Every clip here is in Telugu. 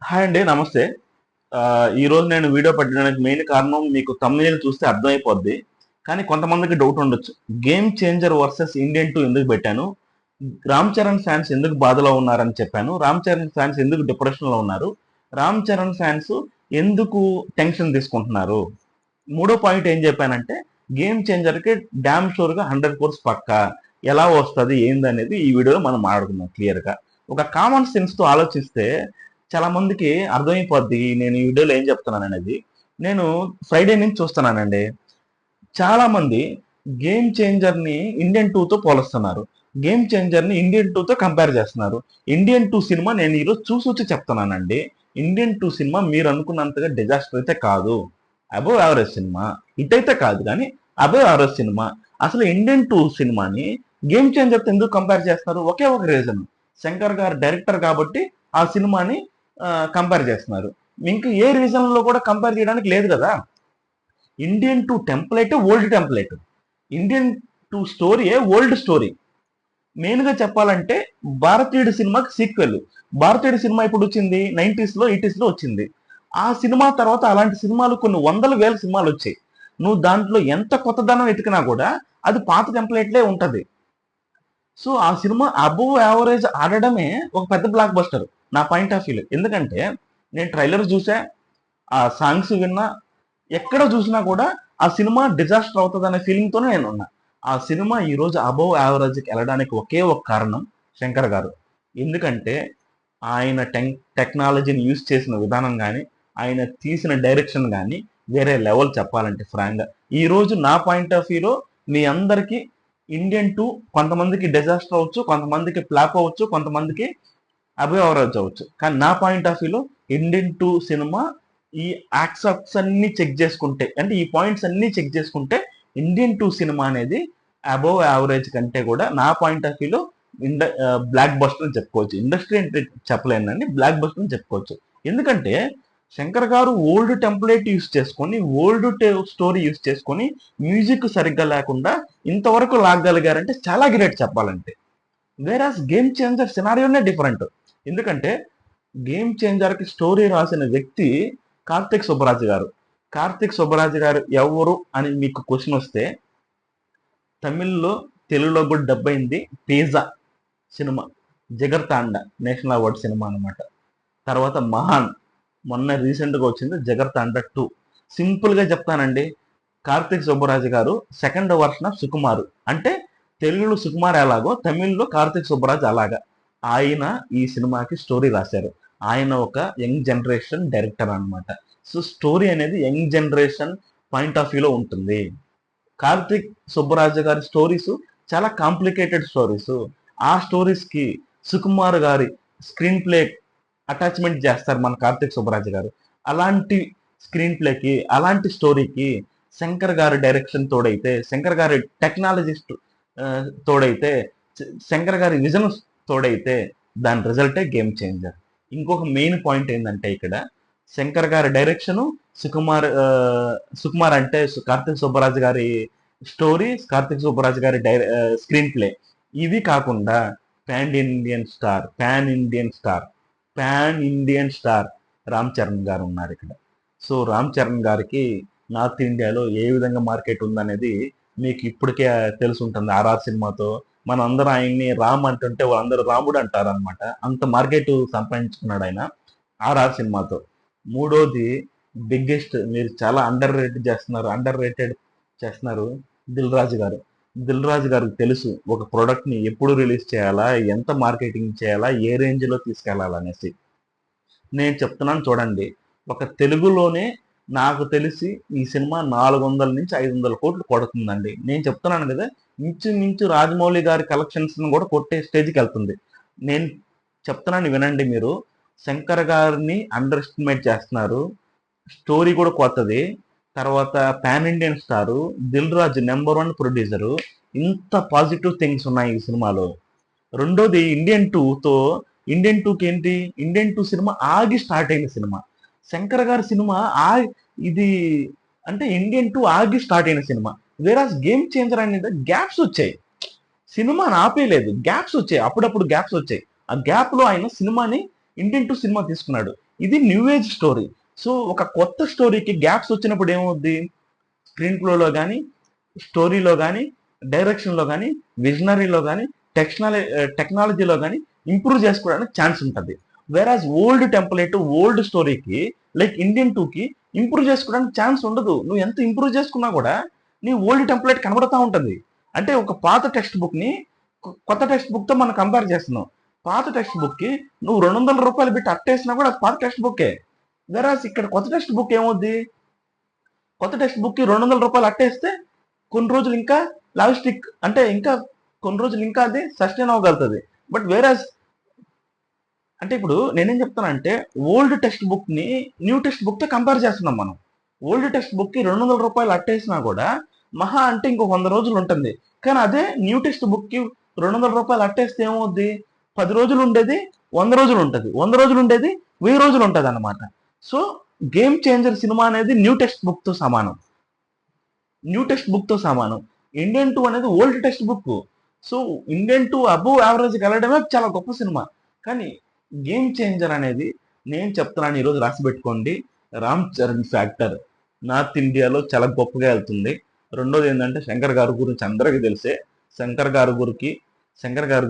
హాయ్ అండి. నమస్తే. ఈరోజు నేను వీడియో పెట్టడానికి మెయిన్ కారణం మీకు థంబ్‌నెయిల్ చూస్తే అర్థమైపోద్ది. కానీ కొంతమందికి డౌట్ ఉండొచ్చు. 'గేమ్ చేంజర్ వర్సెస్ ఇండియన్ 2' ఎందుకు పెట్టాను? 'రామ్ చరణ్' ఫ్యాన్స్ ఎందుకు బాధలో ఉన్నారని చెప్పాను. 'రామ్ చరణ్' ఫ్యాన్స్ ఎందుకు డిప్రెషన్‌లో ఉన్నారు? 'రామ్ చరణ్' ఫ్యాన్స్ ఎందుకు టెన్షన్ తీసుకుంటున్నారు? మూడో పాయింట్ ఏం చెప్పానంటే, 'గేమ్ చేంజర్‌కి డామ్ షూర్‌గా 100 క్రోర్స్ పక్కా. ఎలా వస్తది? ఏందనేది ఈ వీడియోలో మనం మాట్లాడుకుందాం క్లియర్‌గా. ఒక కామన్ సెన్స్‌తో ఆలోచిస్తే చాలా మందికి అర్థమైపోద్ది నేను ఈ వీడియోలో ఏం చెప్తున్నాననేది. నేను ఫ్రైడే నుంచి చూస్తున్నానండి. చాలా మంది 'గేమ్ చేంజర్‌ని ఇండియన్ 2తో పోలుస్తున్నారు. 'గేమ్ చేంజర్‌ని ఇండియన్ 2తో కంపేర్ చేస్తున్నారు. ఇండియన్ 2 సినిమా నేను ఈరోజు చూసొచ్చి చెప్తున్నానండి. ఇండియన్ 2 సినిమా మీరు అనుకున్నంతగా డిజాస్టర్ అయితే కాదు. Above average cinema. హిట్ అయితే కాదు కానీ అబోవ్ యావరేజ్ సినిమా. అసలు ఇండియన్ 2 సినిమాని 'గేమ్ చేంజర్‌తో ఎందుకు కంపేర్ చేస్తున్నారు? ఒకే ఒక రీజన్. శంకర్ గారు డైరెక్టర్ కాబట్టి ఆ సినిమాని కంపేర్ చేస్తున్నారు. మీకు ఏ రీజన్‌లో కూడా కంపేర్ చేయడానికి లేదు కదా! Indian 2 template old template. Indian 2 స్టోరీయే ఓల్డ్ స్టోరీ. మెయిన్‌గా చెప్పాలంటే 'భారతీయుడు' సినిమాకి సీక్వెల్. 'భారతీయుడు' సినిమా ఎప్పుడొచ్చింది? 90స్‌లో, 80స్‌లో వచ్చింది. ఆ సినిమా తర్వాత అలాంటి సినిమాలు కొన్ని వందల వేల సినిమాలొచ్చాయి. నువ్వు దాంట్లో ఎంత కొత్తదనం వెతికినా కూడా అది పాత టెంప్లేట్‌లే ఉంటది. సో, ఆ సినిమా అబోవ్ యావరేజ్ ఆడడమే ఒక పెద్ద బ్లాక్ బస్టర్ నా పాయింట్ ఆఫ్ వ్యూలో. ఎందుకంటే నేను ట్రైలర్ చూసా, ఆ సాంగ్స్ విన్నా, ఎక్కడ చూసినా కూడా ఆ సినిమా డిజాస్టర్ అవుతదనే ఫీలింగ్‌తోనే నేనున్నా. ఆ సినిమా ఈరోజు అబోవ్ యావరేజ్‌కి ఎళ్ళడానికి ఒకే ఒక కారణం శంకర్ గారు. ఎందుకంటే ఆయన టెక్నాలజీని యూజ్ చేసిన విధానం గాని, ఆయన తీసిన డైరెక్షన్ గాని వేరే లెవెల్ చెప్పాలంటే ఫ్రాంక్‌గా. ఈరోజు నా పాయింట్ ఆఫ్ వ్యూలో మీ అందరికీ ఇండియన్ 2 కొంతమందికి డిజాస్టర్ అవ్వచ్చు, కొంతమందికి ఫ్లాప్ అవ్వచ్చు, కొంతమందికి అబోవ్ యావరేజ్ అవ్వచ్చు. కానీ నా పాయింట్ ఆఫ్ వ్యూలో ఇండియన్ 2 సినిమా ఈ యాక్సెప్ట్స్ అన్నీ చెక్ చేసుకుంటే, అంటే ఈ పాయింట్స్ అన్నీ చెక్ చేసుకుంటే ఇండియన్ 2 సినిమా అనేది అబోవ్ యావరేజ్ కంటే కూడా నా పాయింట్ ఆఫ్ వ్యూలో బ్లాక్ బస్టర్ అని చెప్పుకోవచ్చు. ఇండస్ట్రీ అంటే చెప్పలేనండి. బ్లాక్ బస్టర్ అని చెప్పుకోవచ్చు. ఎందుకంటే శంకర్ గారు ఓల్డ్ టెంప్లేట్ యూస్ చేసుకొని, ఓల్డ్ స్టోరీ యూస్ చేసుకొని, మ్యూజిక్ సరిగ్గా లేకుండా ఇంతవరకు లాగగలిగారంటే చాలా గ్రేట్ చెప్పాలంటే. వేరాస్ గేమ్ చేంజర్ సినారియోనే డిఫరెంట్. ఎందుకంటే గేమ్ చేంజర్‌కి స్టోరీ రాసిన వ్యక్తి కార్తిక్ సుబ్బరాజు గారు. కార్తిక్ సుబ్బరాజు గారు ఎవరు అని మీకు క్వెషన్ వస్తే తమిళ్‌లో, తెలుగులో కూడా డబ్ అయింది 'pizza' cinema. 'Jigarthanda' national award cinema అన్నమాట. తర్వాత 'మహాన్' మొన్న రీసెంట్‌గా వచ్చింది 'జిగర్తాండ 2'. సింపుల్‌గా చెప్తానండి. కార్తిక్ సుబ్బరాజు గారు సెకండ్ వర్షన్ ఆఫ్ సుకుమార్. అంటే తెలుగులో సుకుమార్ ఎలాగో తమిళ్‌లో కార్తిక్ సుబ్బరాజ్ అలాగా. ఆయన ఈ సినిమాకి స్టోరీ రాశారు. ఆయన ఒక యంగ్ జనరేషన్ డైరెక్టర్ అన్నమాట. సో, స్టోరీ అనేది యంగ్ జనరేషన్ పాయింట్ ఆఫ్ వ్యూలో ఉంటుంది. కార్తిక్ సుబ్బరాజు గారి స్టోరీస్ చాలా కాంప్లికేటెడ్ స్టోరీస్. ఆ స్టోరీస్‌కి సుకుమార్ గారి స్క్రీన్ ప్లే అటాచ్‌మెంట్ చేస్తారు మన కార్తిక్ సుబ్బరాజు గారు. అలాంటి స్క్రీన్ ప్లేకి, అలాంటి స్టోరీకి శంకర్ గారి డైరెక్షన్ తోడైతే, శంకర్ గారి టెక్నాలజిస్ట్ తోడైతే, శంకర్ గారి విజన్ తోడైతే దాని రిజల్టే గేమ్ చేంజర్. ఇంకొక మెయిన్ పాయింట్ ఏందంటే ఇక్కడ శంకర్ గారి డైరెక్షను, సుకుమార్ అంటే కార్తిక్ సుబ్బరాజు గారి స్టోరీ, కార్తిక్ సుబ్బరాజు గారి స్క్రీన్ ప్లే. ఇవి కాకుండా pan Indian star pan Indian star Ram Charan గారు ఉన్నారు ఇక్కడ. సో, రామ్ చరణ్ గారికి నార్త్ ఇండియాలో ఏ విధంగా మార్కెట్ ఉందనేది మీకు ఇప్పటికే తెలిసి ఉంటుంది 'ఆర్ఆర్' సినిమాతో. మనం అందరం ఆయన్ని రామ్ అంటుంటే వాళ్ళందరూ రాముడు అంటారనమాట. అంత మార్కెట్ సంపాదించుకున్నాడు ఆయన 'ఆర్ఆర్' సినిమాతో. మూడోది బిగ్గెస్ట్ మీరు చాలా అండర్ రేటెడ్ చేస్తున్నారు 'దిల్ రాజు' గారు. 'దిల్ రాజు' గారికి తెలుసు ఒక ప్రొడక్ట్‌ని ఎప్పుడు రిలీజ్ చేయాలా? ఎంత మార్కెటింగ్ చేయాలా? ఏ రేంజ్‌లో తీసుకెళ్లాలనేసి. నేను చెప్తున్నాను చూడండి. ఒక తెలుగులోనే నాకు తెలిసి ఈ సినిమా 400-500 కోట్లు కొడుతుందండి. నేను చెప్తున్నాను గదా! ఇంచుమించు రాజమౌళి గారి కలెక్షన్స్‌ని గూడా కొట్టే స్టేజ్‌కెళ్తుంది. నేను చెప్తున్నాను వినండి మీరు. శంకర్ గారిని అండర్ ఎస్టిమేట్ చేస్తున్నారు. స్టోరీ కూడా కొత్తది. తర్వాత pan Indian star. 'Dil Raju' number 1 producer. ఇంత పాజిటివ్ థింగ్స్ ఉన్నాయి ఈ సినిమాలో. రెండోది ఇండియన్ 2కి ఏంటి? ఇండియన్ 2 సినిమా ఆగి స్టార్ట్ అయిన సినిమా. శంకర్ గారి సినిమా ఇది అంటే ఇండియన్ 2 ఆగి స్టార్ట్ అయిన సినిమా. వేరాస్ గేమ్ చేంజర్ అనేది గ్యాప్స్ వచ్చాయి. సినిమాని ఆపేయలేదు. గ్యాప్స్ వచ్చాయి. అప్పుడప్పుడు గ్యాప్స్ వచ్చాయి. ఆ గ్యాప్‌లో ఆయన సినిమాని ఇండియన్ 2 సినిమా తీసుకున్నాడు. ఇది న్యూ ఏజ్ స్టోరీ. సో ఒక కొత్త స్టోరీకి గ్యాప్స్ వచ్చినప్పుడు ఏమవుద్ది, స్క్రీన్ ప్లేలో కానీ, స్టోరీలో కానీ, డైరెక్షన్లో కానీ, విజనరీలో కానీ, టెక్నాలజీలో కానీ ఇంప్రూవ్ చేసుకోవడానికి ఛాన్స్ ఉంటుంది. వేరాజ్ ఓల్డ్ టెంప్లెట్, ఓల్డ్ స్టోరీకి లైక్ ఇండియన్ టూకి ఇంప్రూవ్ చేసుకోవడానికి ఛాన్స్ ఉండదు. నువ్వు ఎంత ఇంప్రూవ్ చేసుకున్నా కూడా నీ ఓల్డ్ టెంప్లెట్ కనబడతా ఉంటుంది. అంటే ఒక పాత టెక్స్ట్ బుక్ని కొత్త టెక్స్ట్ బుక్తో మనం కంపేర్ చేస్తున్నాం. పాత టెక్స్ట్ బుక్కి నువ్వు 200 రూపాయలు పెట్టి అట్టేసినా కూడా పాత టెక్స్ట్ బుక్కే. వేరాజ్ ఇక్కడ కొత్త టెక్స్ట్ బుక్ ఏమవుద్ది, కొత్త టెక్స్ట్ బుక్కి 200 రూపాయలు అట్టేస్తే కొన్ని రోజులు ఇంకా లాజిస్టిక్ అంటే ఇంకా కొన్ని రోజులు ఇంకా అది సస్టైన్ అవ్వగలుగుతుంది. బట్ వేరాజ్ అంటే ఇప్పుడు నేనేం చెప్తానంటే ఓల్డ్ టెక్స్ట్ బుక్ని న్యూ టెక్స్ట్ బుక్తో కంపేర్ చేస్తున్నాం మనం. ఓల్డ్ టెక్స్ట్ బుక్కి 200 రూపాయలు అట్టేసినా కూడా మహా అంటే ఇంకో 100 రోజులు ఉంటుంది. కానీ అదే న్యూ టెక్స్ట్ బుక్కి 200 రూపాయలు అట్టేస్తే ఏమవుద్ది, 10 రోజులు ఉండేది 100 రోజులు ఉంటుంది, 100 రోజులు ఉండేది 1000 రోజులు ఉంటుంది అన్నమాట. సో గేమ్ చేంజర్ సినిమా అనేది న్యూ టెక్స్ట్ బుక్తో సమానం. ఇండియన్ టూ అనేది old textbook. So Indian two above యావరేజ్కి వెళ్ళడమే చాలా గొప్ప సినిమా. కానీ గేమ్ చేంజర్ అనేది నేను చెప్తున్నాను, ఈరోజు రాసి పెట్టుకోండి, రామ్ చరణ్ ఫ్యాక్టర్ నార్త్ ఇండియాలో చాలా గొప్పగా వెళ్తుంది. రెండోది ఏంటంటే శంకర్ గారి గురించి అందరికీ తెలిసే, శంకర్ గారి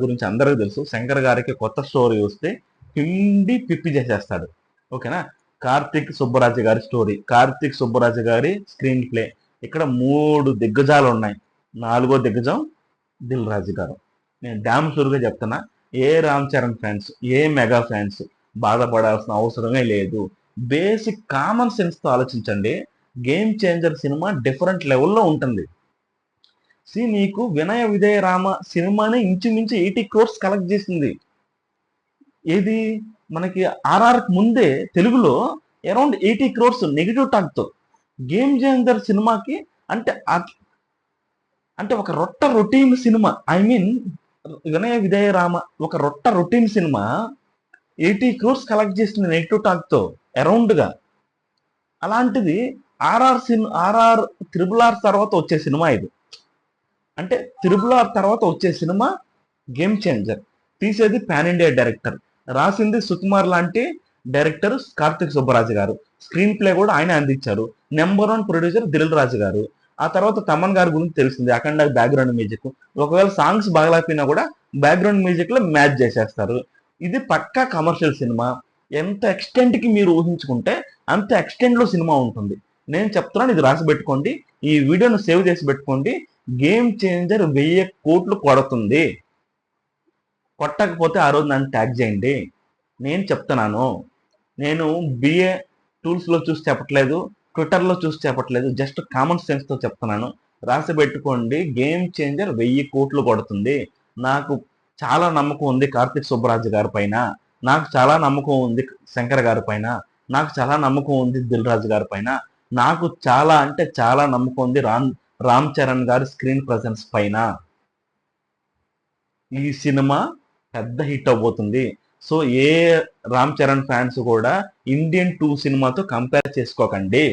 గురించి అందరికీ తెలుసు. శంకర్ గారికి కొత్త స్టోరీ వస్తే పిండి పిప్పి చేసేస్తాడు. ఓకేనా. కార్తిక్ సుబ్బరాజు గారి స్టోరీ, కార్తిక్ సుబ్బరాజు గారి స్క్రీన్ ప్లే, ఇక్కడ 3 దిగ్గజాలు ఉన్నాయి. 4వ దిగ్గజం దిల్ రాజు గారు. నేను డ్యామ్ షూర్గా చెప్తున్నా, ఏ Ram Charan fans, a mega fans బాధపడాల్సిన అవసరమే లేదు. బేసిక్ కామన్ సెన్స్తో ఆలోచించండి. గేమ్ చేంజర్ సినిమా డిఫరెంట్ లెవెల్లో ఉంటుంది. నీకు వినయ విధేయ రామ సినిమాని ఇంచుమించు 80 crores కలెక్ట్ చేసింది. ఏది మనకి ఆర్ఆర్ ముందే తెలుగులో అరౌండ్ 80 crores నెగిటివ్ టాక్తో. గేమ్ చేంజర్ సినిమాకి అంటే ఒక routine cinema, I mean Vinaya Vidheya Rama ఒక రొటీన్ సినిమా 80 crores కలెక్ట్ చేసింది నెగిటివ్ టాక్తో అరౌండ్గా. అలాంటిది ఆర్ఆర్ త్రిబుల్ ఆర్ తర్వాత వచ్చే సినిమా ఇది. అంటే త్రిబుల్ ఆర్ తర్వాత వచ్చే సినిమా గేమ్ చేంజర్. తీసేది పాన్ ఇండియా డైరెక్టర్, రాసింది సుకుమార్ లాంటి డైరెక్టర్ కార్తిక్ సుబ్బరాజు గారు, స్క్రీన్ ప్లే కూడా ఆయన అందించారు. నెంబర్ 1 ప్రొడ్యూసర్ దిల్ రాజు గారు. ఆ తర్వాత తమన్ గారి గురించి తెలిసింది, అఖండ బ్యాక్గ్రౌండ్ మ్యూజిక్. ఒకవేళ సాంగ్స్ బాగలేకపోయినా కూడా బ్యాక్గ్రౌండ్ మ్యూజిక్ లో మ్యాచ్ చేసేస్తారు. ఇది పక్కా కమర్షియల్ సినిమా. ఎంత ఎక్స్టెంట్ కి మీరు ఊహించుకుంటే అంత ఎక్స్టెంట్ లో సినిమా ఉంటుంది. నేను చెప్తున్నాను, ఇది రాసి పెట్టుకోండి, ఈ వీడియోను సేవ్ చేసి పెట్టుకోండి. గేమ్ చేంజర్ 1000 కోట్లు కొడుతుంది. కొట్టకపోతే ఆ రోజు నన్ను ట్యాగ్ చేయండి. నేను చెప్తున్నాను, నేను బిఏ టూల్స్లో చూసి చెప్పట్లేదు, ట్విట్టర్లో చూసి చెప్పట్లేదు, జస్ట్ కామన్ సెన్స్తో చెప్తున్నాను. రాసి పెట్టుకోండి, గేమ్ చేంజర్ 1000 కోట్లు కొడుతుంది. నాకు చాలా నమ్మకం ఉంది కార్తిక్ సుబ్బరాజు గారి పైన, నాకు చాలా నమ్మకం ఉంది శంకర్ గారి పైన, నాకు చాలా నమ్మకం ఉంది దిల్ రాజు గారి పైన, నాకు చాలా అంటే చాలా నమ్మకం ఉంది రామ్ చరణ్ గారి స్క్రీన్ ప్రజెన్స్ పైన. ఈ సినిమా పెద్ద హిట్ అవబోతుంది. సో ఏ రామ్ చరణ్ ఫ్యాన్స్ కూడా ఇండియన్ 2 సినిమాతో కంపేర్ చేసుకోకండి.